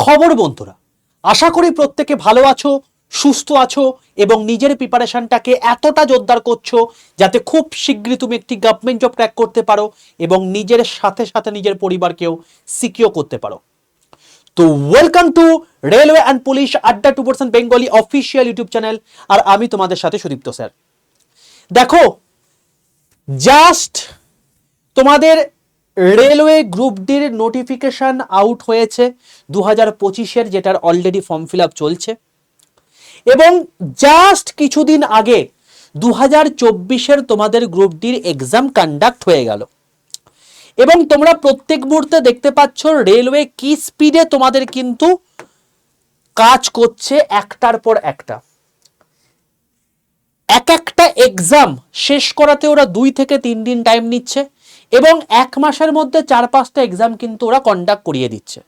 খবর বন্ধুরা, আশা করি প্রত্যেকে ভালো আছো, সুস্থ আছো এবং নিজের প্রিপারেশনটাকে এতটা জোরদার করছো যাতে খুব শীঘ্রই তুমি একটি গভর্নমেন্ট জব ক্র্যাক করতে পারো এবং নিজের সাথে সাথে নিজের পরিবারকেও সিকিউর করতে পারো। তো welcome to railway and police আড্ডা 2% বেঙ্গলি অফিসিয়াল ইউটিউব চ্যানেল, আর আমি তোমাদের সাথে সুদীপ্ত স্যার। দেখো, জাস্ট তোমাদের রেলওয়ে গ্রুপ ডির নোটিফিকেশন আউট হয়েছে 2025-এর, যেটার অলরেডি ফর্ম ফিল আপ চলছে, এবং জাস্ট কিছুদিন আগে 2024-এর তোমাদের গ্রুপ ডির এক্সাম কন্ডাক্ট হয়ে গেল। এবং তোমরা প্রত্যেক মুহূর্তে দেখতে পাচ্ছ রেলওয়ে কি স্পিডে তোমাদের কিন্তু কাজ করছে, একটার পর একটা। একটা এক্সাম শেষ করাতে ওরা 2 থেকে 3 দিন টাইম নিচ্ছে এবং 1 মাসের মধ্যে 4-5টা এক্সাম কিন্তু ওরা কন্ডাক্ট করিয়ে দিচ্ছে।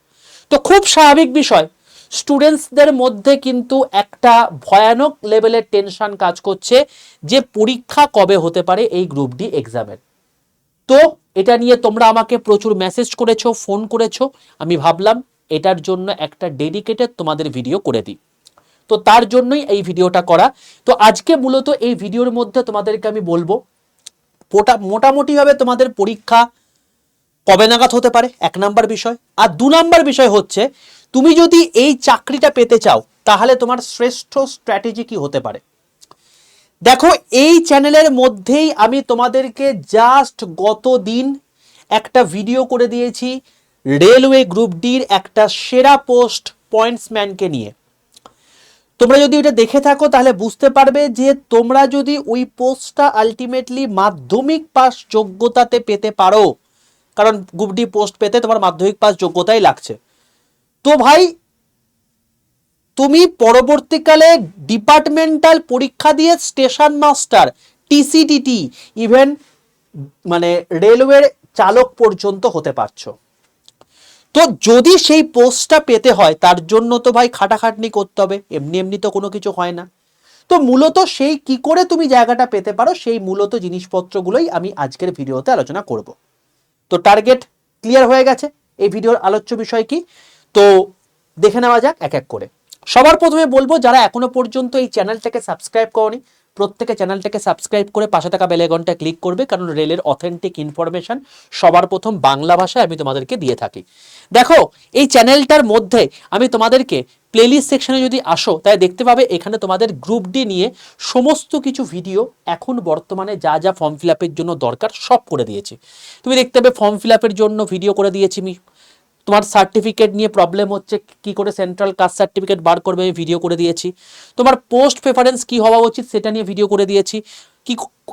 তো খুব স্বাভাবিক বিষয়, স্টুডেন্টসদের মধ্যে কিন্তু একটা ভয়ানক লেভেলের টেনশন কাজ করছে যে পরীক্ষা কবে হতে পারে এই গ্রুপ ডি এক্সামের। তো এটা নিয়ে তোমরা আমাকে প্রচুর মেসেজ করেছো, ফোন করেছো, আমি ভাবলাম এটার জন্য একটা ডেডিকেটেড তোমাদের ভিডিও করে দিই। তো তার জন্যই এই ভিডিওটা করা। তো আজকে মূলত এই ভিডিওর মধ্যে তোমাদেরকে আমি বলবো মোটামুটিভাবে তোমাদের পরীক্ষা কবে নাগাদ হতে পারে, 1 নাম্বার বিষয়। আর 2 নাম্বার বিষয় হচ্ছে, তুমি যদি এই চাকরিটা পেতে চাও তাহলে তোমার শ্রেষ্ঠ স্ট্র্যাটেজি কি হতে পারে। দেখো, এই চ্যানেলের মধ্যেই আমি তোমাদেরকে জাস্ট গত দিন একটা ভিডিও করে দিয়েছি রেলওয়ে গ্রুপ ডির একটা সেরা পোস্ট পয়েন্টসম্যানকে নিয়ে। তোমরা যদি এটা দেখে থাকো তাহলে বুঝতে পারবে যে তোমরা যদি ওই পোস্টটা আলটিমেটলি মাধ্যমিক পাস যোগ্যতাতে পেতে পারো, কারণ গ্রুপ ডি পোস্ট পেতে তোমার মাধ্যমিক পাস যোগ্যতাই লাগছে, তো ভাই তুমি পরবর্তীকালে ডিপার্টমেন্টাল পরীক্ষা দিয়ে স্টেশন মাস্টার, টিসিটিটি, ইভেন মানে রেলওয়ের চালক পর্যন্ত হতে পারছো। তো যদি সেই পোস্টটা পেতে হয় তার জন্য তো ভাই খাটাখাটনি করতে হবে, এমনি এমনি তো কোনো কিছু হয় না। তো মূলত সেই কি করে তুমি জায়গাটা পেতে পারো সেই মূলত জিনিসপত্রগুলোই আমি আজকের ভিডিওতে আলোচনা করব। তো টার্গেট ক্লিয়ার হয়ে গেছে, এই ভিডিওর আলোচ্য বিষয় কি, তো দেখে নেওয়া যাক এক এক করে। সবার প্রথমে বলবো, যারা এখনো পর্যন্ত এই চ্যানেলটাকে সাবস্ক্রাইব করোনি, প্রত্যেকে চ্যানেলটাকে সাবস্ক্রাইব করে পাশে থাকা বেল আইকনটা ক্লিক করবে, কারণ রেলের অথেন্টিক ইনফরমেশন সবার প্রথম বাংলা ভাষায় আমি তোমাদেরকে দিয়ে থাকি। দেখো, এই চ্যানেলটার মধ্যে আমি তোমাদেরকে প্লেলিস্ট সেকশনে যদি আসো তাই দেখতে পাবে এখানে তোমাদের গ্রুপ ডি নিয়ে সমস্ত কিছু ভিডিও এখন বর্তমানে যা যা ফর্ম ফিল আপের জন্য দরকার সব করে দিয়েছি। তুমি দেখতে পাবে ফর্ম ফিল আপের জন্য ভিডিও করে দিয়েছি আমি, তোমার সার্টিফিকেট নিয়ে প্রবলেম হচ্ছে কি করে সেন্ট্রাল কাস্ট সার্টিফিকেট বার করবে ভিডিও করে দিয়েছি, তোমার পোস্ট প্রেফারেন্স কি হওয়া উচিত সেটা নিয়ে ভিডিও করে দিয়েছি,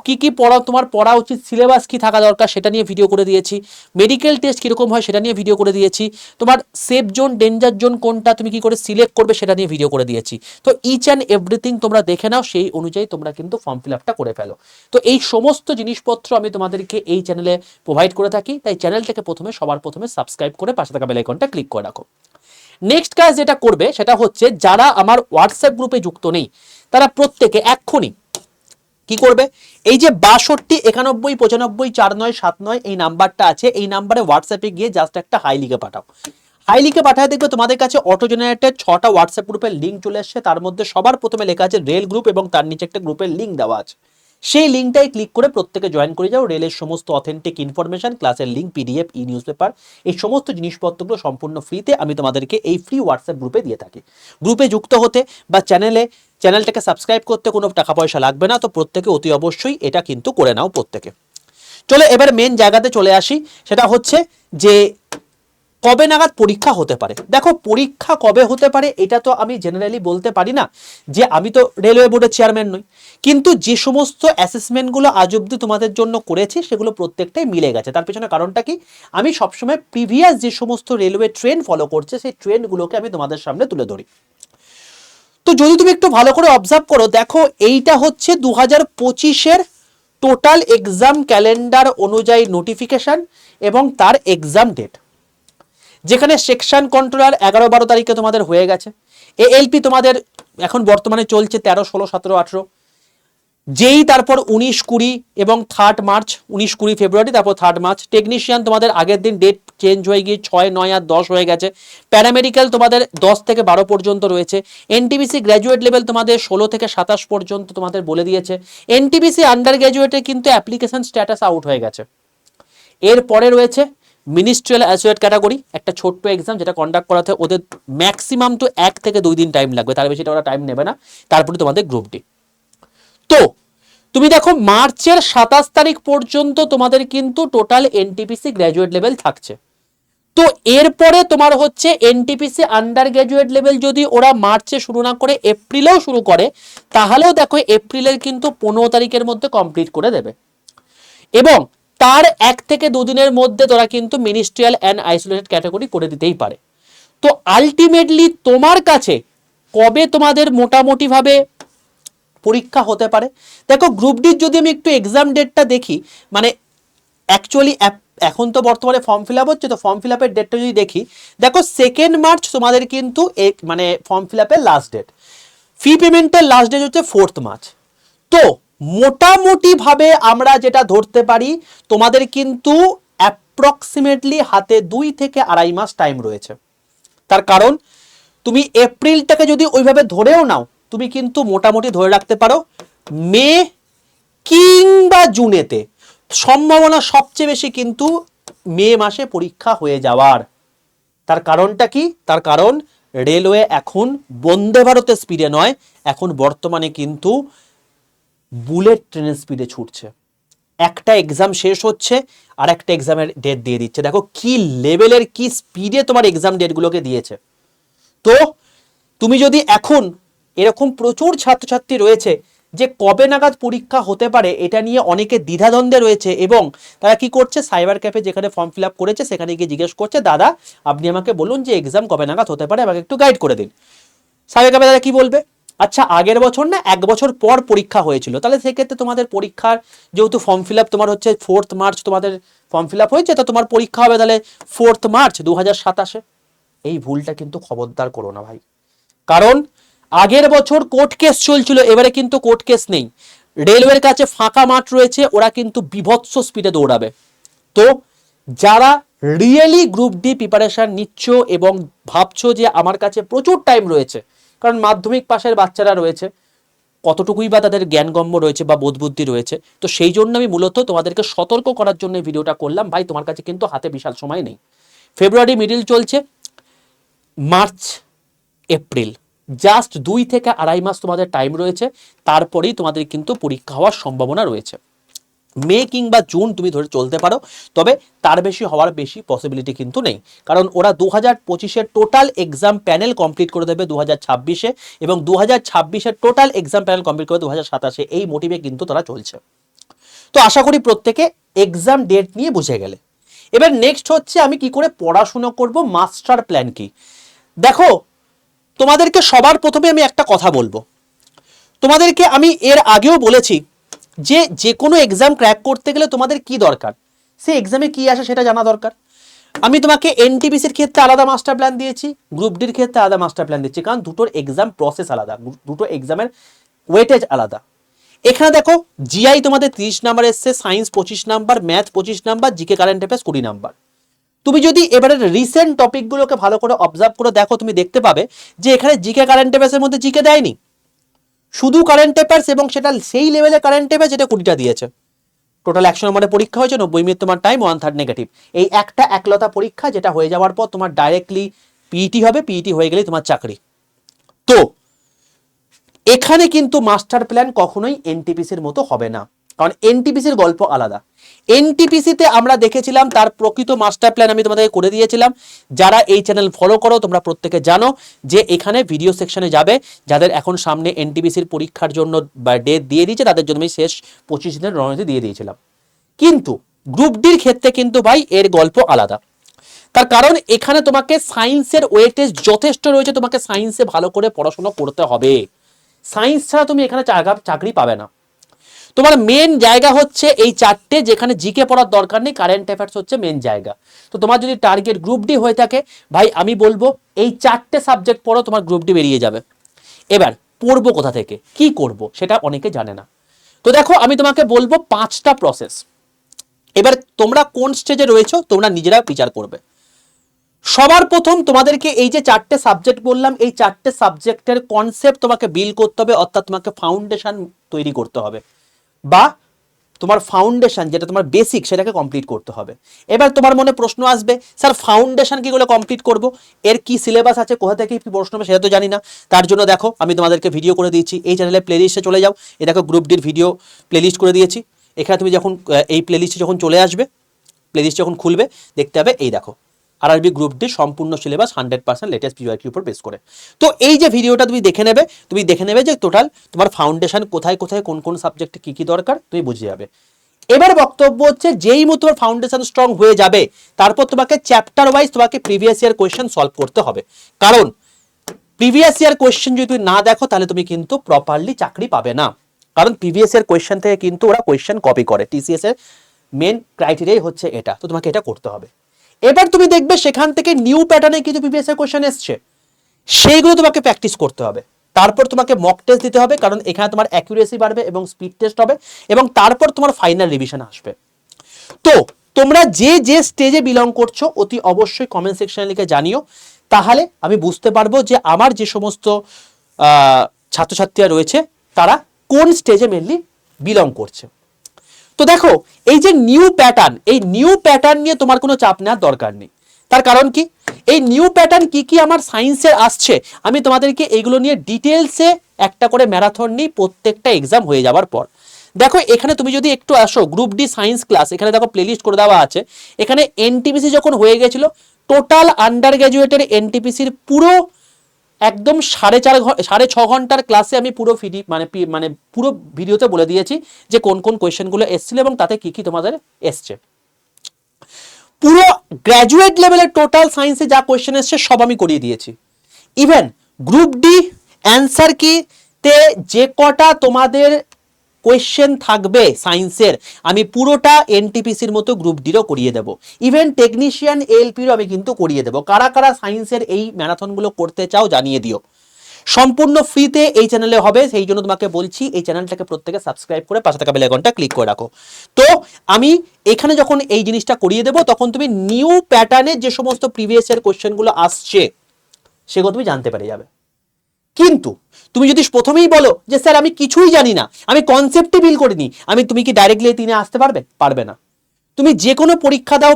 কি কি পড়া তোমার পড়া উচিত, সিলেবাস কি থাকা দরকার সেটা নিয়ে ভিডিও করে দিয়েছি, মেডিকেল টেস্ট কীরকম হয় সেটা নিয়ে ভিডিও করে দিয়েছি, তোমার সেফ জোন ডেঞ্জার জোন কোনটা তুমি কি করে সিলেক্ট করবে সেটা নিয়ে ভিডিও করে দিয়েছি। তো ইচ অ্যান্ড এভরিথিং তোমরা দেখে নাও, সেই অনুযায়ী তোমরা কিন্তু ফর্ম ফিল আপটা করে ফেলো। তো এই সমস্ত জিনিসপত্র আমি তোমাদেরকে এই চ্যানেলে প্রোভাইড করে থাকি, তাই চ্যানেলটাকে সবার প্রথমে সাবস্ক্রাইব করে পাশে থাকা বেল আইকনটা ক্লিক করে রাখো। নেক্সট কাজ যেটা করবে সেটা হচ্ছে, যারা আমার হোয়াটসঅ্যাপ গ্রুপে যুক্ত নেই তারা প্রত্যেকে এক্ষুনি কি করবে, এই যে 62 91 95 49 79 এই নাম্বারটা আছে, এই নাম্বারে হোয়াটসঅ্যাপে গিয়ে জাস্ট একটা হাই লিখে পাঠাও। হাই লিখে পাঠায় দেখবে তোমাদের কাছে অটো জেনারেটেড 6টা হোয়াটসঅ্যাপ গ্রুপের লিঙ্ক চলে আসছে, তার মধ্যে সবার প্রথমে লেখা আছে রেল গ্রুপ এবং তার নিচে একটা গ্রুপের লিঙ্ক দেওয়া আছে। সেই লিঙ্কটাই ক্লিক করে প্রত্যেকে জয়েন করে যাও। রেলের সমস্ত অথেন্টিক ইনফরমেশন, ক্লাসের লিঙ্ক, পিডিএফ, ই নিউজ পেপার, এই সমস্ত জিনিসপত্রগুলো সম্পূর্ণ ফ্রিতে আমি তোমাদেরকে এই ফ্রি হোয়াটসঅ্যাপ গ্রুপে দিয়ে থাকি। গ্রুপে যুক্ত হতে বা চ্যানেলটাকে সাবস্ক্রাইব করতে কোনো টাকা পয়সা লাগবে না, তো প্রত্যেকে অতি অবশ্যই এটা কিন্তু করে নাও প্রত্যেকে। চলো এবার মেন জায়গাতে চলে আসি, সেটা হচ্ছে যে কবে নাগাদ পরীক্ষা হতে পারে। দেখো, পরীক্ষা কবে হতে পারে এটা তো আমি জেনারেলি বলতে পারি না, যে আমি তো রেলওয়ে বোর্ডের চেয়ারম্যান নই, কিন্তু যে সমস্ত অ্যাসেসমেন্টগুলো আজ অব্দি তোমাদের জন্য করেছি সেগুলো প্রত্যেকটাই মিলে গেছে। তার পেছনে কারণটা কি, আমি সবসময় প্রিভিয়াস যে সমস্ত রেলওয়ে ট্রেন ফলো করছে সেই ট্রেনগুলোকে আমি তোমাদের সামনে তুলে ধরি। তো যদি তুমি একটু ভালো করে অবজার্ভ করো, দেখো এইটা হচ্ছে 2025-এর টোটাল এক্সাম ক্যালেন্ডার অনুযায়ী নোটিফিকেশন এবং তার এক্সাম ডেট, যেখানে সেকশন কন্ট্রোলার 11-12 তারিখে তোমাদের হয়ে গেছে, এএলপি তোমাদের এখন বর্তমানে চলছে 13, 16, 17, 18, যেই তারপর 19-20 এবং 3 মার্চ, 19-20 ফেব্রুয়ারি, তারপর 3 মার্চ। টেকনিশিয়ান তোমাদের আগের দিন ডেট চেঞ্জ হয়ে গিয়ে 6, 9 আর 10 হয়ে গেছে। প্যারামেডিক্যাল তোমাদের 10 থেকে 12 পর্যন্ত রয়েছে। এনটিপিসি গ্র্যাজুয়েট লেভেল তোমাদের 16 থেকে 27 পর্যন্ত তোমাদের বলে দিয়েছে। এনটিপিসি আন্ডার গ্র্যাজুয়েটে কিন্তু অ্যাপ্লিকেশন স্ট্যাটাস আউট হয়ে গেছে। এরপরে রয়েছে মিনিস্ট্রিয়াল অ্যাসোসিয়েট ক্যাটাগরি, একটা ছোট্ট এক্সাম যেটা কন্ডাক্ট করাতে ওদের ম্যাক্সিমাম তো 1 থেকে 2 দিন টাইম লাগবে, তার বেশি ওরা টাইম নেবে না। তারপরে তোমাদের গ্রুপ ডি। তো তুমি দেখো মার্চের 27 তারিখ পর্যন্ত তোমাদের কিন্তু টোটাল এনটিপিসি গ্র্যাজুয়েট লেভেল থাকছে। তো এরপরে তোমার হচ্ছে এনটিপিসি আন্ডার গ্র্যাজুয়েট লেভেল যদি ওরা মার্চে শুরু না করে এপ্রিলেও শুরু করে, তাহলেও দেখো এপ্রিলের কিন্তু 15 তারিখের মধ্যে কমপ্লিট করে দেবে। এবং তার 1 থেকে 2 দিনের মধ্যে তোরা কিন্তু মিনিস্ট্রিয়াল অ্যান্ড আইসোলেটেড ক্যাটাগরি করে দিতেই পারে। তো আলটিমেটলি তোমার কাছে কবে তোমাদের মোটামুটি ভাবে পরীক্ষা হতে পারে? দেখো গ্রুপ ডির যদি আমি একটু এক্সাম ডেটটা দেখি, মানে অ্যাকচুয়ালি এখন তো বর্তমানে ফর্ম ফিল আপ হচ্ছে, তো ফর্ম ফিল আপের ডেটটা যদি দেখি, দেখো 2 মার্চ তোমাদের কিন্তু মানে ফর্ম ফিল আপের লাস্ট ডেট। ফি পেমেন্টের লাস্ট ডেট হচ্ছে 4 মার্চ। তো মোটামুটি ভাবে আমরা যেটা ধরতে পারি, তোমাদের কিন্তু অ্যাপ্রক্সিমেটলি হাতে 2 থেকে 2.5 মাস টাইম রয়েছে। তার কারণ তুমি এপ্রিলটাকে যদি ওইভাবে ধরেও নাও, তুমি কিন্তু মোটামুটি ধরে রাখতে পারো মে কিংবা জুনেতে সম্ভাবনা সবচেয়ে বেশি কিন্তু মে মাসে পরীক্ষা হয়ে যাওয়ার। তার কারণটা কি? তার কারণ রেলওয়ে এখন বন্দে ভারতের স্পিডে নয়, এখন বর্তমানে কিন্তু বুলেট ট্রেনের স্পিডে ছুটছে। একটা এক্সাম শেষ হচ্ছে আর একটা এক্সামের ডেট দিয়ে দিচ্ছে। দেখো কি লেভেলের, কি স্পিডে তোমার এক্সাম ডেটগুলোকে দিয়েছে। তো তুমি যদি এখন এরকম প্রচুর ছাত্রছাত্রী রয়েছে যে কবে নাগাদ পরীক্ষা হতে পারে এটা নিয়ে অনেকে দ্বিধাদ্বন্দ্বে রয়েছে, এবং তারা কি করছে, সাইবার ক্যাফে যেখানে ফর্ম ফিল আপ করেছে সেখানে গিয়ে জিজ্ঞেস করছে, দাদা আপনি আমাকে বলুন যে এক্সাম কবে নাগাদ হতে পারে, আমাকে একটু গাইড করে দিন। সাইবার ক্যাফে তারা কি বলবে, আচ্ছা আগের বছর না 1 বছর পর পরীক্ষা হয়েছিল, তাহলে সেক্ষেত্রে তোমাদের পরীক্ষার যেহেতু ফর্ম ফিল আপ তোমার হচ্ছে 4 মার্চ তোমাদের ফর্ম ফিল আপ হয়েছে, তো তোমার পরীক্ষা হবে তাহলে 4 মার্চ 2027। এই ভুলটা কিন্তু খবরদার করো না ভাই। কারণ আগের বছর কোর্ট কেস চলছিল, এবারে কিন্তু কোর্ট কেস নেই। রেলওয়ের কাছে ফাঁকা মাঠ রয়েছে, ওরা কিন্তু বিভৎস স্পিডে দৌড়াবে। তো যারা রিয়েলি গ্রুপ ডি প্রিপারেশন নিচ্ছ এবং ভাবছো যে আমার কাছে প্রচুর টাইম রয়েছে, কারণ মাধ্যমিক পাশের বাচ্চারা রয়েছে, কতটুকুই বা তাদের জ্ঞানগম্য রয়েছে বা বোধবুদ্ধি রয়েছে, তো সেই জন্য আমি মূলত তোমাদেরকে সতর্ক করার জন্য ভিডিওটা করলাম। ভাই তোমার কাছে কিন্তু হাতে বিশাল সময় নেই। ফেব্রুয়ারি মিডিল চলছে, মার্চ এপ্রিল জাস্ট 2 থেকে 2.5 মাস তোমাদের টাইম রয়েছে, তারপরেই তোমাদের কিন্তু পরীক্ষা হওয়ার সম্ভাবনা রয়েছে। মে কিংবা জুন তুমি ধরে চলতে পারো, তবে তার বেশি হওয়ার বেশি পসিবিলিটি কিন্তু নেই, কারণ ওরা 2025-এর টোটাল এক্সাম প্যানেল কমপ্লিট করে দেবে 2026-এ, এবং 2026-এর টোটাল এক্সাম প্যানেল কমপ্লিট করে 2027-এ, এই মোটিভে কিন্তু তারা চলছে। তো আশা করি প্রত্যেকে এক্সাম ডেট নিয়ে বুঝে গেলে। এবার নেক্সট হচ্ছে আমি কি করে পড়াশুনো করব, মাস্টার প্ল্যান কি। দেখো তোমাদেরকে সবার প্রথমে আমি একটা কথা বলবো, তোমাদেরকে আমি এর আগেও বলেছি যে যে কোনো এক্সাম ক্র্যাক করতে গেলে তোমাদের কি দরকার, সে এক্সামে কি আসে সেটা জানা দরকার। আমি তোমাকে এনটিপিসির ক্ষেত্রে আলাদা মাস্টার প্ল্যান দিয়েছি, গ্রুপ ডির ক্ষেত্রে আলাদা মাস্টার প্ল্যান দিচ্ছি, কারণ দুটোর এক্সাম প্রসেস আলাদা, দুটো এক্সামের ওয়েটেজ আলাদা। এখানে দেখো জিআই তোমাদের 30 নাম্বার এসছে, science 25 number, math 25 number, GK current affairs 20 number. তুমি যদি এবারের রিসেন্ট টপিকগুলোকে ভালো করে অবজার্ভ করে দেখো, তুমি দেখতে পাবে যে এখানে জিকে কারেন্ট অ্যাফেয়ার্সের মধ্যে জিকে দেয়নি, শুধু কারেন্ট অ্যাফেয়ার্স, এবং সেটা সেই লেভেলে কারেন্ট অ্যাফেয়ার্স যেটা 20টা দিয়েছে। টোটাল 100 নম্বরের পরীক্ষা হয়েছে, 90 মিনিট তোমার টাইম, 1/3 নেগেটিভ। এই একটা একলতা পরীক্ষা যেটা হয়ে যাওয়ার পর তোমার ডাইরেক্টলি পিইটি হবে, পিইটি হয়ে গেলেই তোমার চাকরি। তো এখানে কিন্তু মাস্টার প্ল্যান কখনোই এনটিপিসির মতো হবে না, কারণ এনটিপিসির গল্প আলাদা। এনটিপিসিতে আমরা দেখেছিলাম তার প্রকৃত মাস্টার প্ল্যান আমি তোমাদেরকে করে দিয়েছিলাম। যারা এই চ্যানেল ফলো করো তোমরা প্রত্যেকে জানো যে এখানে ভিডিও সেকশনে যাবে, যাদের এখন সামনে এনটিপিসির পরীক্ষার জন্য ডেট দিয়ে দিয়েছে তাদের জন্য আমি শেষ 25 দিনের রণনীতি দিয়ে দিয়েছিলাম। কিন্তু গ্রুপ ডির ক্ষেত্রে কিন্তু ভাই এর গল্প আলাদা। তার কারণ এখানে তোমাকে সায়েন্সের ওয়েটেজ যথেষ্ট রয়েছে, তোমাকে সায়েন্সে ভালো করে পড়াশোনা করতে হবে। সায়েন্স ছাড়া তুমি এখানে চাকরি পাবে না। তোমার মেন জায়গা হচ্ছে এই 4টে, যেখানে জিকে পড়ার দরকার নেই, কারেন্ট অ্যাফেয়ার্স হচ্ছে মেন জায়গা। তো তোমার যদি টার্গেট গ্রুপ ডি হয়ে থাকে, ভাই আমি বলবো এই 4টে সাবজেক্ট পড়ো, তোমার গ্রুপ ডি বেরিয়ে যাবে। এবার পড়বো কোথা থেকে, কি করব, সেটা অনেকে জানে না। তো দেখো আমি তোমাকে বলবো 5টা প্রসেস। এবার তোমরা কোন স্টেজে রয়েছো তোমরা নিজেরা বিচার করবে। সবার প্রথম তোমাদেরকে এই যে 4টে সাবজেক্ট বললাম, এই 4টে সাবজেক্টের কনসেপ্ট তোমাকে বিল করতে হবে, অর্থাৎ তোমাকে ফাউন্ডেশন তৈরি করতে হবে, বা তোমার ফাউন্ডেশন যেটা তোমার বেসিক সেটাকে কমপ্লিট করতে হবে। এবার তোমার মনে প্রশ্ন আসবে, স্যার ফাউন্ডেশন কি করে কমপ্লিট করব, এর কি সিলেবাস আছে, কোথা থেকে কি প্রশ্ন হবে সেটা তো জানি না। তার জন্য দেখো আমি তোমাদেরকে ভিডিও করে দিয়েছি, এই চ্যানেলে প্লেলিস্টে চলে যাও, এই দেখো গ্রুপ ডির ভিডিও প্লেলিস্ট করে দিয়েছি। এখানে তুমি যখন এই প্লেলিস্টে যখন চলে আসবে, প্লেলিস্ট যখন খুলবে দেখতে হবে এই দেখো আরআরবি গ্রুপ ডি সম্পূর্ণ সিলেবাস 100% লেটেস্ট পিওয়াইকিউর উপর বেস করে। তো এই যে ভিডিওটা তুমি দেখে নেবে যে টোটাল তোমার ফাউন্ডেশন কোথায় কোথায় কোন কোন সাবজেক্টে কি কি দরকার তুমি বুঝে যাবে। এবার বক্তব্য হচ্ছে যেই মতো তোমার ফাউন্ডেশন স্ট্রং হয়ে যাবে তারপর তোমাকে চ্যাপ্টার ওয়াইজ তোমাকে প্রিভিয়াস ইয়ার কোয়েশ্চেন সলভ করতে হবে, কারণ প্রিভিয়াস ইয়ার কোয়েশ্চেন যদি তুমি না দেখো তাহলে তুমি কিন্তু প্রপারলি চাকরি পাবে না, কারণ প্রিভিয়াস ইয়ার কোয়েশ্চেন থেকে কিন্তু ওরা কোয়েশ্চেন কপি করে। টিসিএস এর মেন ক্রাইটেরিয়াই হচ্ছে এটা, তো তোমাকে এটা করতে হবে। এবার তুমি দেখবে সেখান থেকে নিউ প্যাটার্নে কিছু প্রিভিয়াস ইয়ার কোয়েশ্চেন এসছে, সেইগুলো তোমাকে প্র্যাকটিস করতে হবে। তারপর তোমাকে মক টেস্ট দিতে হবে, কারণ এখানে তোমার অ্যাকুরেসি বাড়বে এবং স্পিড টেস্ট হবে, এবং তারপর তোমার ফাইনাল রিভিশন আসবে। তো তোমরা যে যে স্টেজে বিলং করছো অতি অবশ্যই কমেন্ট সেকশনে লিখে জানিও, তাহলে আমি বুঝতে পারবো যে আমার যে সমস্ত ছাত্রছাত্রীরা রয়েছে তারা কোন স্টেজে মেনলি বিলং করছে। তো দেখো এই যে নিউ প্যাটার্ন, এই নিউ প্যাটার্ন নিয়ে তোমার কোনো চাপ নেওয়ার দরকার নেই। তার কারণ কি, এই নিউ প্যাটার্ন কি কি আমার সায়েন্সের আসছে আমি তোমাদেরকে এইগুলো নিয়ে ডিটেলসে একটা করে ম্যারাথন নিই প্রত্যেকটা এক্সাম হয়ে যাওয়ার পর। দেখো এখানে তুমি যদি একটু আসো গ্রুপ ডি সায়েন্স ক্লাস, এখানে দেখো প্লেলিস্ট করে দেওয়া আছে। এখানে এনটিপিসি যখন হয়ে গেছিল টোটাল আন্ডার গ্র্যাজুয়েটের এনটিপিসির পুরো একদম 6.5 ঘন্টার ক্লাসে আমি পুরো মানে পুরো ভিডিওতে বলে দিয়েছি যে কোন কোন কোয়েশ্চেনগুলো এসেছিল এবং তাতে কি কি তোমাদের এসছে। পুরো গ্র্যাজুয়েট লেভেলের টোটাল সায়েন্সে যা কোয়েশ্চেন এসছে সব আমি করিয়ে দিয়েছি। ইভেন গ্রুপ ডি অ্যান্সার কিতে যে কটা তোমাদের কোয়েশ্চেন থাকবে সায়েন্সের আমি পুরোটা এনটিপিসির মতো গ্রুপ ডিরও করিয়ে দেবো। ইভেন টেকনিশিয়ান এলপিরও আমি কিন্তু করিয়ে দেবো। কারা কারা সায়েন্সের এই ম্যারাথনগুলো করতে চাও জানিয়ে দিও, সম্পূর্ণ ফ্রিতে এই চ্যানেলে হবে। সেই জন্য তোমাকে বলছি এই চ্যানেলটাকে প্রত্যেকে সাবস্ক্রাইব করে পাশে থাকা বেল আইকনটা ক্লিক করে রাখো। তো আমি এখানে যখন এই জিনিসটা করিয়ে দেবো তখন তুমি নিউ প্যাটার্নের যে সমস্ত প্রিভিয়াস ইয়ার কোয়েশ্চেনগুলো আসছে সেগুলো তুমি জানতে পেরে যাবে। কিন্তু তুমি যদি প্রথমেই বলো যে স্যার আমি কিছুই জানি না, আমি কনসেপ্টই বিল করিনি, তুমি কি ডাইরেক্টলি 3-এ আসতে পারবে না। তুমি যে কোনো পরীক্ষা দাও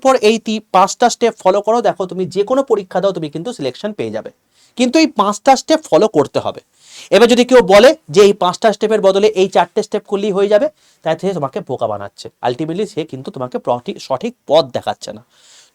পর এই 5টা স্টেপ ফলো করো, দেখো তুমি যে কোনো পরীক্ষা দাও তুমি কিন্তু সিলেকশন পেয়ে যাবে, কিন্তু এই 5টা স্টেপ ফলো করতে হবে। এবার যদি কেউ বলে যে এই 5টা স্টেপের বদলে এই 4টে স্টেপ করলেই হয়ে যাবে, তাই থেকে তোমাকে বোকা বানাচ্ছে। আলটিমেটলি সে কিন্তু তোমাকে সঠিক পথ দেখাচ্ছে না।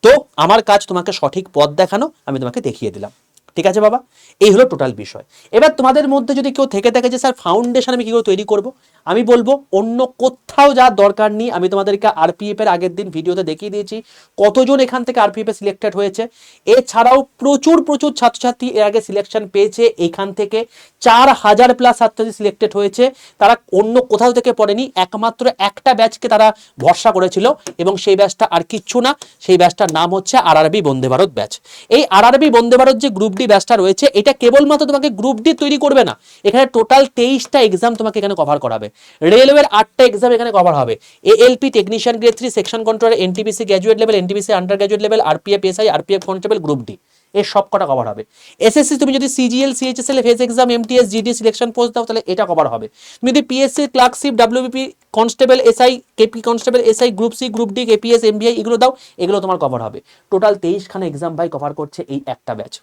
তো আমার কাজ তোমাকে সঠিক পথ দেখানো, আমি তোমাকে দেখিয়ে দিলাম। ঠিক আছে বাবা, এই হলো টোটাল বিষয়। এবার তোমাদের মধ্যে যদি কেউ থেকে থাকে যে স্যার ফাউন্ডেশন আমি কি করে তৈরি করব, আমি বলবো অন্য কোথাও যাওয়ার দরকার নেই। আমি তোমাদেরকে আরপিএফ এর আগের দিন ভিডিওতে দেখিয়ে দিয়েছি কতজন এখান থেকে আরপিএফ এ সিলেক্টেড হয়েছে। এছাড়াও প্রচুর ছাত্রছাত্রী এর আগে সিলেকশন পেয়েছে, এখান থেকে 4000+ ছাত্রছাত্রী সিলেক্টেড হয়েছে। তারা অন্য কোথাও থেকে পড়েনি, একমাত্র একটা ব্যাচকে তারা ভরসা করেছিল এবং সেই ব্যাচটা আর কিচ্ছু না, সেই ব্যাচটার নাম হচ্ছে আরআরবি বন্দে ভারত ব্যাচ। এই আরআরবি বন্দে ভারত যে গ্রুপ ডি ব্যাচটা রয়েছে এটা কেবলমাত্র তোমাকে গ্রুপ ডি তৈরি করবে না, এখানে টোটাল 23টা এক্সাম তোমাকে এখানে কভার করাবে। রেলওয়ের 8টা এক্সাম এখানে কভার হবে। ALP technician grade 3 section controller, NTPC graduate level, NTPC under graduate level, RPF SI, RPF constable, group D, এর সব কটা কভার হবে। এসএসসি তুমি যদি CGL CHSL phase exam MTS GD selection post দাও তাহলে এটা কভার হবে। তুমি যদি PSC clerkship WBP constable SI KP constable SI group C group D KPS MBI এগুলো দাও, এগুলো তোমার কভার হবে। টোটাল 23খানা এক্সাম ভাই কভার করছে এই একটা ব্যাচ।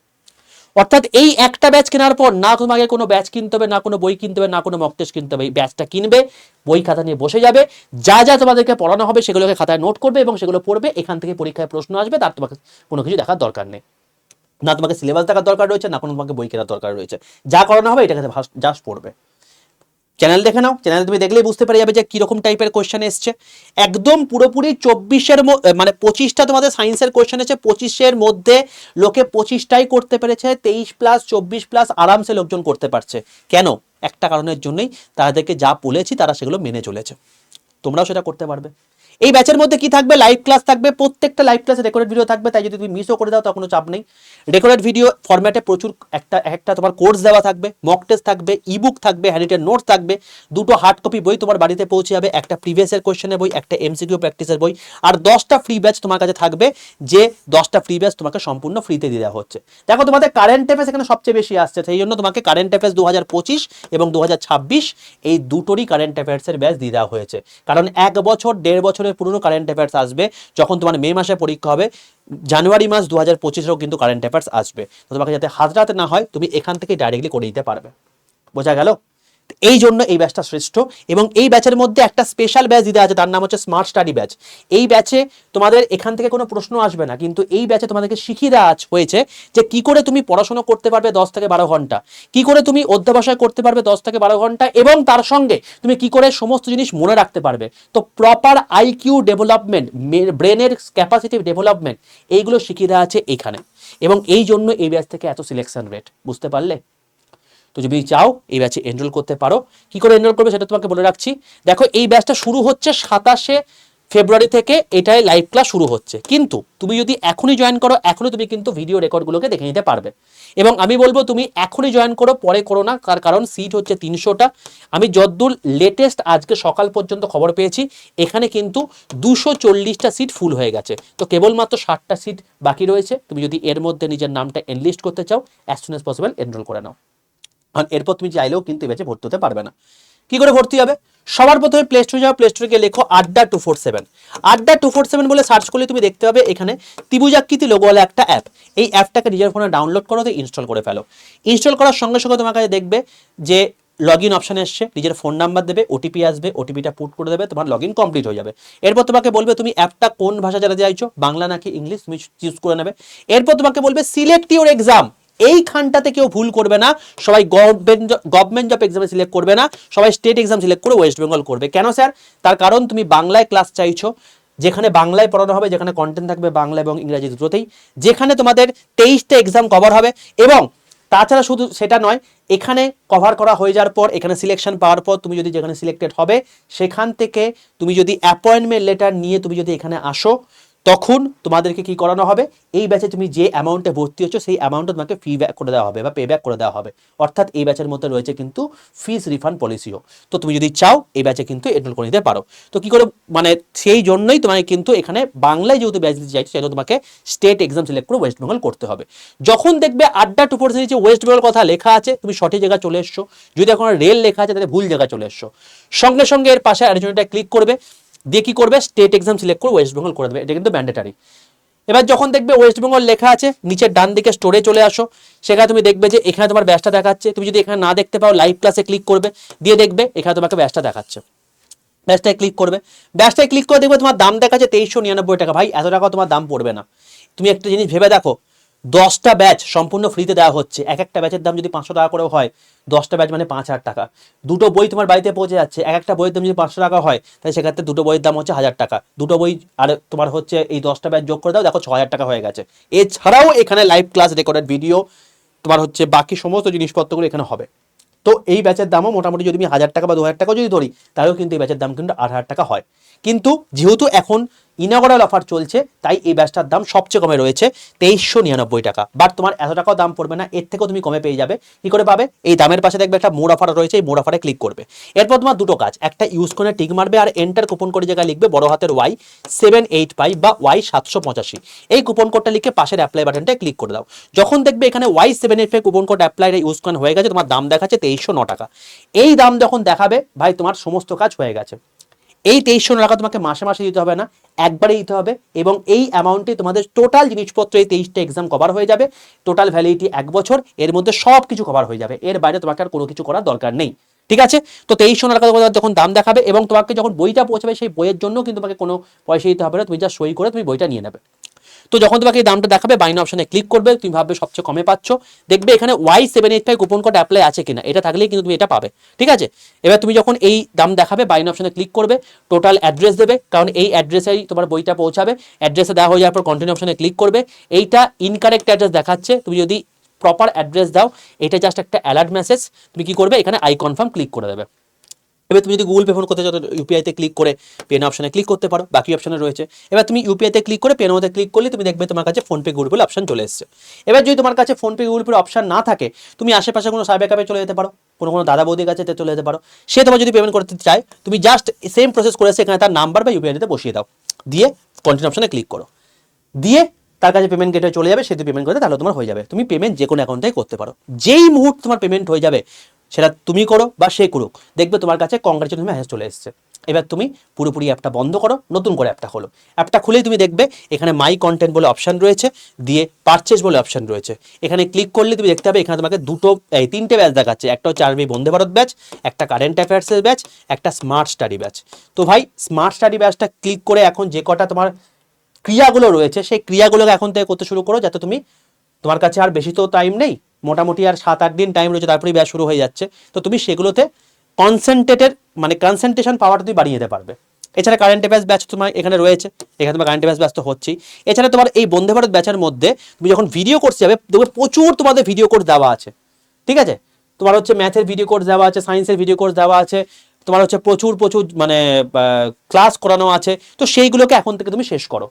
অর্থাৎ এই একটা ব্যাচ কেনার পর না তোমাকে কোনো ব্যাচ কিনতে হবে, না কোনো বই কিনতে হবে, না কোনো মক টেস্ট কিনতে হবে। এই ব্যাচটা কিনবে, বই খাতা নিয়ে বসে যাবে, যা যা তোমাদেরকে পড়ানো হবে সেগুলোকে খাতায় নোট করবে এবং সেগুলো পড়বে। এখান থেকে পরীক্ষায় প্রশ্ন আসবে, তার তোমাকে কোনো কিছু দেখার দরকার নেই, না তোমাকে সিলেবাস দেখার দরকার রয়েছে, না কোনো তোমাকে বই কেনার দরকার রয়েছে। যা করানো হবে এটাকে জাস্ট পড়বে। চ্যানেল দেখে নাও, চ্যানেল তুমি দেখলেই বুঝতে পেরে যাবে যে কিরকম টাইপের কোয়েশ্চেন এসছে। একদম পুরোপুরি 24-এর মানে 25টা তোমাদের সায়েন্সের কোয়েশ্চেন এসেছে, 25-এর মধ্যে লোকে 25টাই করতে পেরেছে, 23+, 24+ আরামসে লোকজন করতে পারছে। কেন? একটা কারণের জন্যই, তাদেরকে যা বলেছি তারা সেগুলো মেনে চলেছে। তোমরাও সেটা করতে পারবে। এই ব্যাচের মধ্যে কি থাকবে, লাইভ ক্লাস থাকবে, প্রত্যেকটা লাইভ ক্লাসে রেকর্ডেড ভিডিও থাকবে, তাই যদি তুমি মিসও করে দাও তার কোনো চাপ নেই। রেকর্ডেড ভিডিও ফরম্যাটে প্রচুর একটা তোমার কোর্স দেওয়া থাকবে, মক টেস্ট থাকবে, ইবুক থাকবে, হ্যান্ডরিটেন নোটস থাকবে, দুটো হার্ড কপি বই তোমার বাড়িতে পৌঁছে যাবে, একটা প্রিভিয়াস ইয়ার কোশ্চেনের বই, একটা এমসিকিউ প্র্যাকটিসের বই, আর 10টা ফ্রি ব্যাচ তোমার কাছে থাকবে, যে 10টা ফ্রি ব্যাচ তোমাকে সম্পূর্ণ ফ্রিতে দিয়ে দেওয়া হচ্ছে। দেখো তোমাদের কারেন্ট অ্যাফেয়ার্স এখানে সবচেয়ে বেশি আসছে, সেই জন্য তোমাকে কারেন্ট অ্যাফেয়ার্স 2025 এবং 2026 এই দুটোরই কারেন্ট অ্যাফেয়ার্সের ব্যাচ দিয়ে দেওয়া হয়েছে। কারণ 1 বছর 1.5 বছরের পুরনো কারেন্ট অ্যাফেয়ার্স আসবে, যখন তোমার মে মাসে পরীক্ষা হবে, জানুয়ারি মাস 2025-এও কিন্তু কারেন্ট অ্যাফেয়ার্স আসবে। তো তোমাকে যাতে হাজরাতে না হয়, তুমি এখান থেকে ডাইরেক্টলি করে দিতে পারবে। বোঝা গেল? এই জন্য এই ব্যাচটা শ্রেষ্ঠ। এবং এই ব্যাচের মধ্যে একটা স্পেশাল ব্যাচ দিতে আছে, তার নাম হচ্ছে স্মার্ট স্টাডি ব্যাচ। এই ব্যাচে তোমাদের এখান থেকে কোনো প্রশ্ন আসবে না, কিন্তু এই ব্যাচে তোমাদেরকে শিখিয়ে দেওয়া হয়েছে যে কি করে তুমি পড়াশোনা করতে পারবে 10 থেকে 12 ঘন্টা, কি করে তুমি অধ্যবসায় করতে পারবে 10 থেকে 12 ঘন্টা, এবং তার সঙ্গে তুমি কি করে সমস্ত জিনিস মনে রাখতে পারবে। তো প্রপার আইকিউ ডেভেলপমেন্ট, ব্রেনের ক্যাপাসিটি ডেভেলপমেন্ট, এইগুলো শিখিয়ে দেওয়া আছে এখানে। এবং এই জন্য এই ব্যাচ থেকে এত সিলেকশন রেট, বুঝতে পারলে? তো যদি চাও এই ব্যাচে এনরোল করতে পারো। কি করে এনরোল করবে সেটা তোমাকে বলে রাখছি। দেখো, এই ব্যাচটা শুরু হচ্ছে 27শে ফেব্রুয়ারি থেকে, এটাই লাইভ ক্লাস শুরু হচ্ছে। কিন্তু তুমি যদি এখনই জয়েন করো, এখনই তুমি কিন্তু ভিডিও রেকর্ডগুলোকে দেখে নিতে পারবে। এবং আমি বলবো তুমি এখনই জয়েন করো, পরে করো না, তার কারণ সিট হচ্ছে 300টা। আমি যতদূর লেটেস্ট আজকে সকাল পর্যন্ত খবর পেয়েছি, এখানে কিন্তু 240টা সিট ফুল হয়ে গেছে। তো কেবলমাত্র 60টা সিট বাকি রয়েছে। তুমি যদি এর মধ্যে নিজের নামটা এনলিস্ট করতে চাও, as soon as possible enrol করে নাও। আর এরপর তুমি চাইলেও কিন্তু এই ব্যাচে ভর্তি হতে পারবে না। কি করে ভর্তি হবে? সবার প্রথমে প্লে স্টোরে যাও, প্লে স্টোরে গিয়ে লেখো আড্ডা 247। আড্ডা 247 বলে সার্চ করলে তুমি দেখতে পাবে এখানে ত্রিভুজাকৃতি লোগোওয়ালা একটা অ্যাপ। এই অ্যাপটাকে নিজের ফোনে ডাউনলোড করো, তো ইনস্টল করে ফেলো। ইনস্টল করার সঙ্গে সঙ্গে তোমার কাছে দেখবে যে লগ ইন অপশান এসছে, নিজের ফোন নাম্বার দেবে, ওটিপি আসবে, ওটিপিটা পুট করে দেবে, তোমার লগ ইন কমপ্লিট হয়ে যাবে। এরপর তোমাকে বলবে তুমি অ্যাপটা কোন ভাষা জানাতে চাইছো, বাংলা নাকি ইংলিশ, তুমি চুজ করে নেবে। এরপর তোমাকে বলবে সিলেক্ট ইউর এক্সাম। এইখানটাতে কেউ ভুল করবে না, সবাই গভর্নমেন্ট জব এক্সামে সিলেক্ট করবে না, সবাই স্টেট এক্সাম সিলেক্ট করে ওয়েস্ট বেঙ্গল করবে। কেন স্যার? তার কারণ তুমি বাংলায় ক্লাস চাইছো, যেখানে বাংলায় পড়ানো হবে, যেখানে কন্টেন্ট থাকবে বাংলা এবং ইংরাজি দুটোতেই, যেখানে তোমাদের 23টা এক্সাম কভার হবে। এবং তাছাড়া শুধু সেটা নয়, এখানে কভার করা হয়ে যাওয়ার পর, এখানে সিলেকশন পাওয়ার পর, তুমি যদি যেখানে সিলেক্টেড হবে সেখান থেকে তুমি যদি অ্যাপয়েন্টমেন্ট লেটার নিয়ে তুমি যদি এখানে আসো, তখন তোমাদেরকে কি করানো হবে, এই ব্যাচে তুমি যে অ্যামাউন্টে ভর্তি হচ্ছ সেই অ্যামাউন্টটা তোমাকে ফি ব্যাক করে দেওয়া হবে বা পে ব্যাক করে দেওয়া হবে। অর্থাৎ এই ব্যাচের মধ্যে রয়েছে কিন্তু ফিস রিফান্ড পলিসিও। তো তুমি যদি চাও এই ব্যাচে কিন্তু এনরোল করে নিতে পারো। তো কি করে, মানে সেই জন্যই তোমাকে কিন্তু এখানে বাংলায় যেহেতু ব্যাচ দিতে চাইছো, সেটা তোমাকে স্টেট এক্সাম সিলেক্ট করে ওয়েস্ট বেঙ্গল করতে হবে। যখন দেখবে আড্ডা 247 যে ওয়েস্ট বেঙ্গল কথা লেখা আছে, তুমি সঠিক জায়গায় চলে এসছো। যদি এখন রেল লেখা আছে, তাহলে ভুল জায়গায় চলে এসছো। সঙ্গে সঙ্গে এর পাশে আরেকজনটা ক্লিক করবে, দিয়ে কি করবে, স্টেট এক্সাম সিলেক্ট করে ওয়েস্ট বেঙ্গল করে দেবে। এটা কিন্তু ম্যান্ডেটারি। এবার যখন দেখবে ওয়েস্ট বেঙ্গল লেখা আছে, নিচের ডান দিকে স্টোরে চলে আসো, সেখানে তুমি দেখবে যে এখানে তোমার ব্যাচটা দেখাচ্ছে। তুমি যদি এখানে না দেখতে পাও, লাইভ ক্লাসে ক্লিক করবে, দিয়ে দেখবে এখানে তোমাকে ব্যাচটা দেখাচ্ছে। ব্যাচটায় ক্লিক করবে, ব্যাচটায় ক্লিক করে দেখবে তোমার দাম দেখাচ্ছে 2399 টাকা। ভাই, এত টাকা তোমার দাম পড়বে না। তুমি একটা জিনিস ভেবে দেখো, 10টা ব্যাচ সম্পূর্ণ ফ্রিতে দেওয়া হচ্ছে। এক একটা ব্যাচের দাম যদি 500 টাকা করেও হয়, 10টা ব্যাচ মানে 5000 টাকা। দুটো বই তোমার বাড়িতে পৌঁছে যাচ্ছে। এক একটা বইয়ের দাম যদি 500 টাকা হয়, তাহলে সেক্ষেত্রে দুটো বইয়ের দাম হচ্ছে 1000 টাকা। দুটো বই আর তোমার হচ্ছে এই 10টা ব্যাচ যোগ করে দাও, দেখো 6000 টাকা হয়ে গেছে। এছাড়াও এখানে লাইভ ক্লাস, রেকর্ডেড ভিডিও, তোমার হচ্ছে বাকি সমস্ত জিনিসপত্রগুলো এখানে হবে। তো এই ব্যাচের দামও মোটামুটি যদি আমি 1000 টাকা বা 2000 টাকা যদি ধরি, তাহলেও কিন্তু এই ব্যাচের দাম কিন্তু 8000 টাকা হয়। কিন্তু যেহেতু এখন ইনঅগারাল অফার চলছে, তাই এই ব্যাচটার দাম সবচেয়ে কমে রয়েছে 2399 টাকা। বাট তোমার এত টাকাও দাম পড়বে না, এর থেকেও তুমি কমে পেয়ে যাবে। কি করে পাবে? এই দামের পাশে দেখবে একটা মোর অফার রয়েছে, এই মোর অফারে ক্লিক করবে। এরপর তোমার দুটো কাজ, একটা ইউজ করে টিক মারবে, আর এন্টার কুপন কোড জায়গায় লিখবে বড় হাতের Y785 বা Y785। এই কুপন কোডটা লিখে পাশের অ্যাপ্লাই বাটনটায় ক্লিক করে দাও। যখন দেখবে এখানে Y785 coupon code apply use করে হয়ে গেছে, তোমার দাম দেখাচ্ছে 2309 টাকা। এই দাম যখন দেখাবে, ভাই তোমার সমস্ত কাজ হয়ে গেছে। এই 2309 টাকা তোমাকে মাসে মাসে দিতে হবে না, একবারে দিতে হবে। এবং এই অ্যামাউন্টে তোমাদের টোটাল জিনিসপত্র, এই 23টা এক্সাম কভার হয়ে যাবে। টোটাল ভ্যালিডিটি 1 বছর, এর মধ্যে সব কিছু কভার হয়ে যাবে। এর বাইরে তোমাকে আর কোনো কিছু করার দরকার নেই। ঠিক আছে? তো 2309 টাকা যখন দাম দেখাবে, এবং তোমাকে যখন বইটা পৌঁছাবে, সেই বইয়ের জন্য কিন্তু তোমাকে কোনো পয়সা দিতে হবে না। তুমি যা সই করে তুমি বইটা নিয়ে নেবে। তো যখন তোমাকে এই দামটা দেখাবে, বাইন অপশনে ক্লিক করবে, তুমি ভাববে সবচেয়ে কমে পাচ্ছ। দেখবে এখানে Y785 কুপন কোড অ্যাপ্লাই আছে কিনা, এটা থাকলেই কিন্তু তুমি এটা পাবে। ঠিক আছে? এবার তুমি যখন এই দাম দেখাবে, বাইন অপশনে ক্লিক করবে, টোটাল অ্যাড্রেস দেবে, কারণ এই অ্যাড্রেসেই তোমার বইটা পৌঁছাবে। অ্যাড্রেসে দেওয়া হয়ে যাওয়ার পর কন্টিনিউ অপশনে ক্লিক করবে। এইটা ইনকারেক্ট অ্যাড্রেস দেখাচ্ছে, তুমি যদি প্রপার অ্যাড্রেস দাও, এটা জাস্ট একটা অ্যালার্ট মেসেজ। তুমি কি করবে, এখানে আই কনফার্ম ক্লিক করে দেবে। এবার তুমি যদি গুগল পে ফোন করতে চাও ইউপিআইতে ক্লিক করে পেন অপশনে ক্লিক করতে পারো, বাকি অপশনে রয়েছে। এবার তুমি ইউপিআইতে ক্লিক করে পেন মধ্যে ক্লিক করলে তুমি দেখবে তোমার কাছে ফোনপে গুগল পে অপশন চলে এসেছে। এবার যদি তোমার কাছে ফোনপে গুগল পে অপশন না থাকে, তুমি আশেপাশে কোনো সাইবার ক্যাফে চলে যেতে পারো, কোনো দাদা বৌদির কাছে চলে যেতে পারো, সে তোমার যদি পেমেন্ট করতে চায় তুমি জাস্ট সেম প্রসেস করেছে, এখানে তার নাম্বার বা ইউপিআইতে বসিয়ে দাও, দিয়ে কন্টিনিউ অপশনে ক্লিক করো, দিয়ে তার কাছে পেমেন্ট গেটওয়ে চলে যাবে, সে যদি পেমেন্ট করে তাহলে তোমার হয়ে যাবে। তুমি পেমেন্ট যে কোনো অ্যাকাউন্ট থেকে করতে পারো, যেই মুহূর্তে তোমার পেমেন্ট হয়ে যাবে, সেটা তুমি করো বা সে করুক, দেখবে তোমার কাছে কংগ্রেচুলেশন মেসেজ চলে এসেছে। এবার তুমি পুরোপুরি অ্যাপটা বন্ধ করো, নতুন করে অ্যাপটা খোলো। অ্যাপটা খুলেই তুমি দেখবে এখানে মাই কন্টেন্ট বলে অপশন রয়েছে, দিয়ে পারচেজ বলে অপশন রয়েছে। এখানে ক্লিক করলে তুমি দেখতে পাবে এখানে তোমাকে তিনটে ব্যাচ দেখাচ্ছে, একটা হচ্ছে আর্মি বন্দে ভারত ব্যাচ, একটা কারেন্ট অ্যাফেয়ার্সের ব্যাচ, একটা স্মার্ট স্টাডি ব্যাচ। তো ভাই স্মার্ট স্টাডি ব্যাচটা ক্লিক করে এখন যে কটা তোমার ক্রিয়াগুলো রয়েছে সেই ক্রিয়াগুলোকে এখন থেকে করতে শুরু করো, যাতে তুমি, তোমার কাছে আর বেশি তো টাইম নেই, মোটামুটি আর 7-8 দিন টাইম রয়েছে, তারপরেই ব্যাচ শুরু হয়ে যাচ্ছে। তো তুমি সেগুলোতে কনসেন্ট্রেশন পাওয়ারটা তুমি বাড়িয়ে যেতে পারবে। এছাড়া কারেন্ট অ্যাফেয়ার্স ব্যাচ তোমার এখানে রয়েছে, এখানে তোমার কারেন্ট অ্যাফেয়ার্স ব্যাচ তো হচ্ছেই। এছাড়া তোমার এই বন্দে ভারত ব্যাচের মধ্যে তুমি যখন ভিডিও কোর্স যাবে, দেখবে প্রচুর তোমাদের ভিডিও কোর্স দেওয়া আছে, ঠিক আছে? তোমার হচ্ছে ম্যাথের ভিডিও কোর্স দেওয়া আছে, সায়েন্সের ভিডিও কোর্স দেওয়া আছে, তোমার হচ্ছে প্রচুর মানে ক্লাস করানো আছে। তো সেইগুলোকে এখন থেকে তুমি শেষ করো,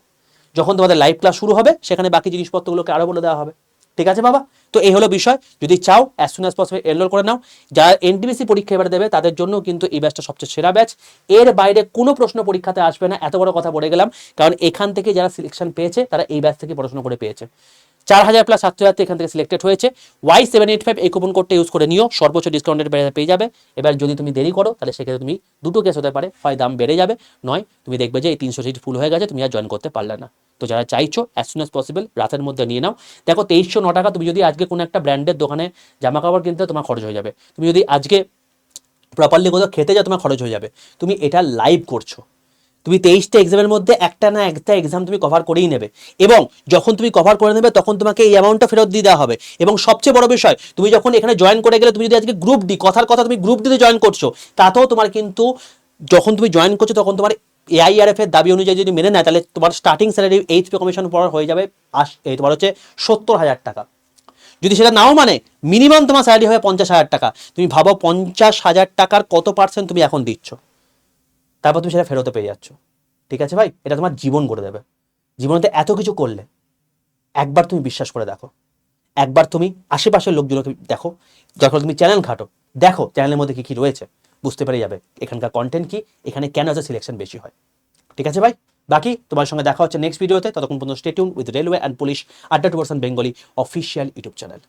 যখন তোমাদের লাইভ ক্লাস শুরু হবে সেখানে বাকি জিনিসপত্রগুলোকে আরও বলে দেওয়া হবে। ঠিক আছে বাবা? তো এই হলো বিষয়। যদি চাও as soon as possible enrol করে নাও। যারা এনটিপিসি পরীক্ষা এবার দেবে তাদের জন্য কিন্তু এই ব্যাচটা সবচেয়ে সেরা ব্যাচ। এর বাইরে কোনো প্রশ্ন পরীক্ষাতে আসবে না, এত বড় কথা বলে গেলাম, কারণ এখান থেকে যারা সিলেকশন পেয়েছে তারা এই ব্যাচ থেকে পড়াশোনা করে পেয়েছে। 4000+ ছাত্রছাত্রী এখান থেকে সিলেক্টেড হয়েছে। Y785 এই কুপন কোডটা ইউজ করে নিও, সর্বোচ্চ ডিসকাউন্টেড পেয়ে যাবে। এবার যদি তুমি দেরি করো তাহলে সেক্ষেত্রে তুমি দুটো কেস হতে পারে, হয় দাম বেড়ে যাবে, নয় তুমি দেখবে যে এই 300 সিট ফুল হয়ে গেছে, তুমি আর জয়েন করতে পারলে না। তো যারা চাইছো অ্যাজ সুন অ্যাজ পসিবল রাতের মধ্যে নিয়ে নাও। দেখো 2309 টাকা তুমি যদি আজকে কোনো একটা ব্র্যান্ডের দোকানে জামা কাপড় কিনতে তোমার খরচ হয়ে যাবে, তুমি যদি আজকে প্রপারলি কোথাও খেতে যাও তোমার খরচ হয়ে যাবে, তুমি এটা লাইভ করছো। তুমি 23টা এক্সামের মধ্যে একটা না একটা এক্সাম তুমি কভার করেই নেবে, এবং যখন তুমি কভার করে নেবে তখন তোমাকে এই অ্যামাউন্টটা ফেরত দিয়ে দেওয়া হবে। এবং সবচেয়ে বড় বিষয়, তুমি যখন এখানে জয়েন করে গেলে, তুমি যদি আজকে গ্রুপ ডি, কথার কথা তুমি গ্রুপ ডিতে জয়েন করছো, তাতেও তোমার কিন্তু যখন তুমি জয়েন করছো তখন তোমার AIRF এর দাবি অনুযায়ী যদি মেনে নেয়, তাহলে তোমার স্টার্টিং স্যালারি এইচপি কমিশন পর হয়ে যাবে তোমার হচ্ছে 70,000 টাকা। যদি সেটা নাও মানে মিনিমাম তোমার স্যালারি হবে 50,000 টাকা। তুমি ভাবো 50,000 টাকার কত পার্সেন্ট তুমি এখন দিচ্ছ, তারপর তুমি সেটা ফেরত পেয়ে যাচ্ছ। ঠিক আছে ভাই? এটা তোমার জীবন করে দেবে। জীবনেতে এত কিছু করলে একবার তুমি বিশ্বাস করে দেখো, একবার তুমি আশেপাশের লোকজনকে দেখো, যখন তুমি চ্যানেল ঘাটো, দেখো চ্যানেলের মধ্যে কি কি রয়েছে, বুঝতে পেরে যাবে এখানকার কন্টেন্ট কি, এখানে কেন এত সিলেকশন বেশি হয়। ঠিক আছে ভাই? বাকি তোমার সঙ্গে দেখা হচ্ছে নেক্সট ভিডিওতে। ততক্ষণ পর্যন্ত stay tune with railway and police আড্ডা 2% বেঙ্গলি অফিসিয়াল ইউটিউব চ্যানেল।